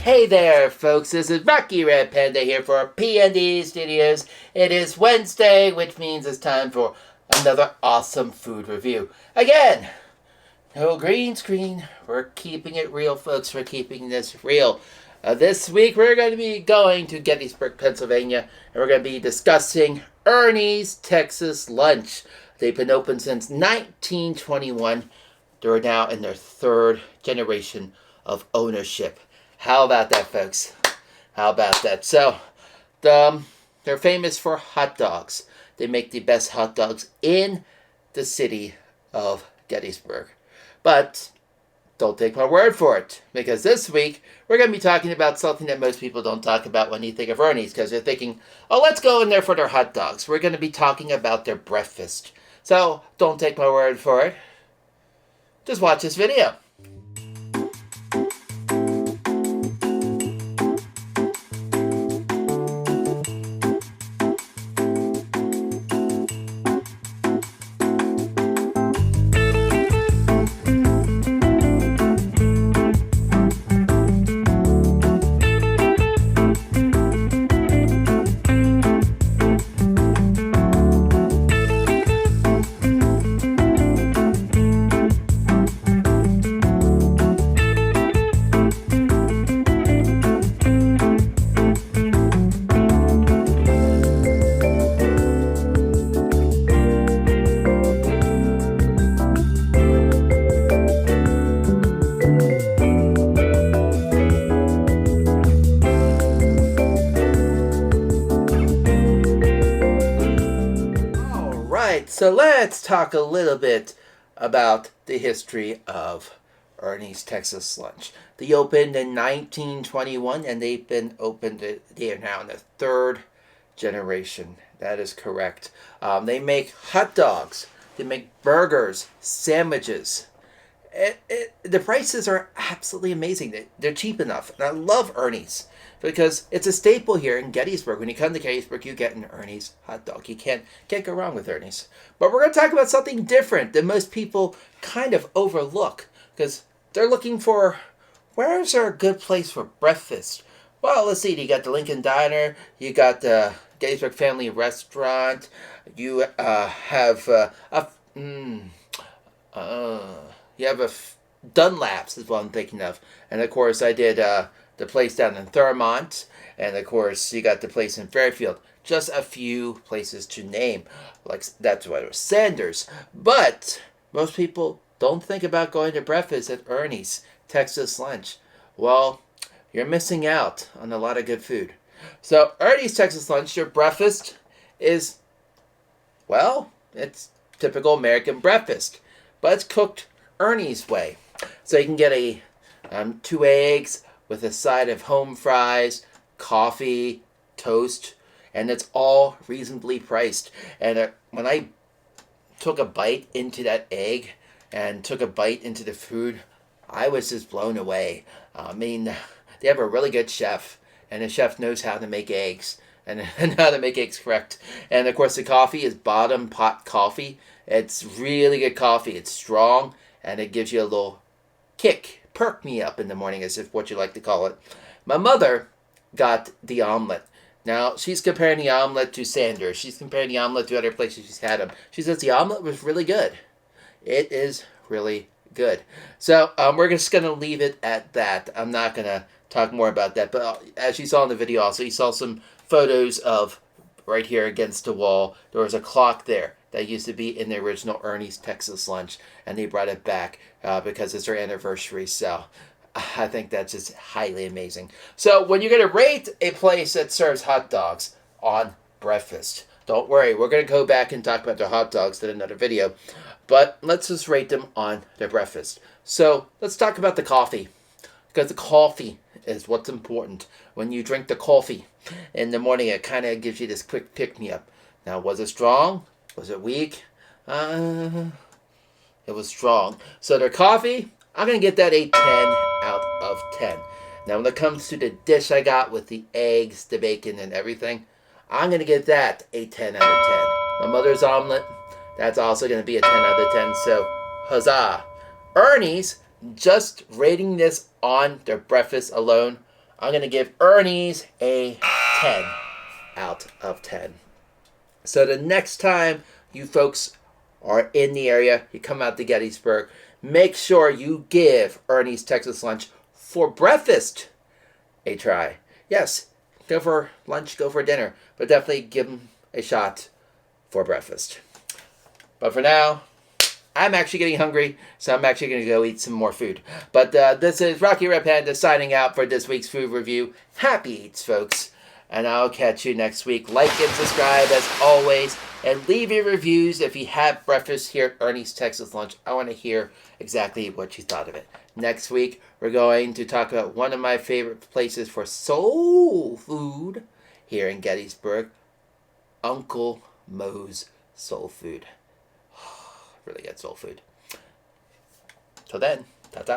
Hey there, folks. This is Rocky Red Panda here for P&D Studios. It is Wednesday, which means it's time for another awesome food review. Again, no green screen. We're keeping it real, folks. We're keeping this real. This week, we're going to be going to Gettysburg, Pennsylvania, and we're going to be discussing Ernies Texas Lunch. They've been open since 1921. They're now in their third generation of ownership. How about that, folks? How about that? So, they're famous for hot dogs. They make the best hot dogs in the city of Gettysburg. But don't take my word for it, because this week we're going to be talking about something that most people don't talk about when you think of Ernie's, because they're thinking, oh, let's go in there for their hot dogs. We're going to be talking about their breakfast. So, don't take my word for it. Just watch this video. So let's talk a little bit about the history of Ernie's Texas Lunch. They opened in 1921, and they've been opened. They are now in the third generation. That is correct. They make hot dogs. They make burgers, sandwiches. The prices are absolutely amazing. They're cheap enough. And I love Ernie's because it's a staple here in Gettysburg. When you come to Gettysburg, you get an Ernie's hot dog. You can't go wrong with Ernie's. But we're going to talk about something different that most people kind of overlook, because they're looking for, where's there a good place for breakfast? Well, let's see. You got the Lincoln Diner. You got the Gettysburg Family Restaurant. You have Dunlap's is what I'm thinking of. And of course, I did the place down in Thurmont. And of course, you got the place in Fairfield. Just a few places to name. Like, that's what it was, Sanders. But most people don't think about going to breakfast at Ernie's Texas Lunch. Well, you're missing out on a lot of good food. So, Ernie's Texas Lunch, your breakfast is, well, it's typical American breakfast. But it's cooked Ernie's way. So you can get 2 eggs with a side of home fries, coffee, toast, and it's all reasonably priced. And when I took a bite into that egg and took a bite into the food, I was just blown away. I mean, they have a really good chef, and the chef knows how to make eggs and how to make eggs correct. And of course, the coffee is bottom pot coffee. It's really good coffee. It's strong, and it gives you a little kick, perk me up in the morning, as if what you like to call it. My mother got the omelet. Now, she's comparing the omelet to Sanders. She's comparing the omelet to other places she's had them. She says the omelet was really good. It is really good. So, we're just going to leave it at that. I'm not going to talk more about that. But as you saw in the video also, you saw some photos of right here against the wall. There was a clock there that used to be in the original Ernie's Texas Lunch, and they brought it back because it's their anniversary. So I think that's just highly amazing. So when you're going to rate a place that serves hot dogs on breakfast, don't worry, we're going to go back and talk about their hot dogs in another video, but let's just rate them on their breakfast. So let's talk about the coffee, because the coffee is what's important. When you drink the coffee in the morning, it kind of gives you this quick pick-me-up. Now, was it strong? Was it weak? It was strong. So their coffee, I'm going to get that a 10 out of 10. Now, when it comes to the dish I got with the eggs, the bacon, and everything, I'm going to get that a 10 out of 10. My mother's omelet, that's also going to be a 10 out of 10. So, huzzah. Ernie's, just rating this on their breakfast alone, I'm going to give Ernie's a 10 out of 10. So the next time you folks are in the area, you come out to Gettysburg, make sure you give Ernie's Texas Lunch for breakfast a try. Yes, go for lunch, go for dinner, but definitely give them a shot for breakfast. But for now, I'm actually getting hungry, so I'm actually going to go eat some more food. But this is Rocky Red Panda signing out for this week's food review. Happy eats, folks. And I'll catch you next week. Like and subscribe as always. And leave your reviews if you have breakfast here at Ernie's Texas Lunch. I want to hear exactly what you thought of it. Next week, we're going to talk about one of my favorite places for soul food here in Gettysburg. Uncle Moe's Soul Food. Really good soul food. Till then.